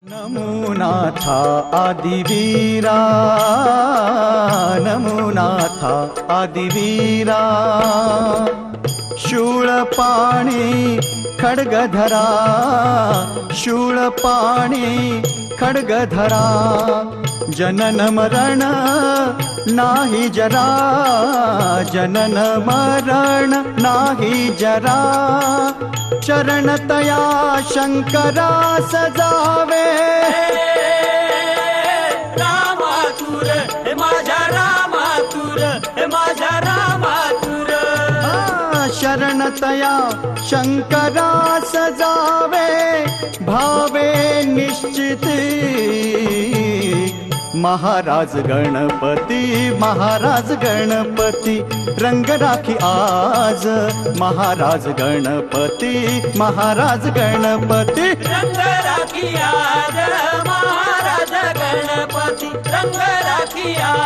नमोनाथा आदिवीरा, नमोनाथा आदिवीरा, शूळपाणी खड्गधरा, शूळपाणी खड्गधरा, जनन मरण नाही जरा, जनन मरण नाही जरा, चरणतया शंकरा सजावे, रामातुर हे माझ्या रामातुर, हे माझ्या रामातुर, शरणतया शंकरा सजावे, भावे निश्चिती, महाराज गणपती, महाराज गणपती, रंग राखी आज, महाराज गणपती, महाराज गणपती, रंग राखी आज, महाराज गणपती, रंग राखी आज.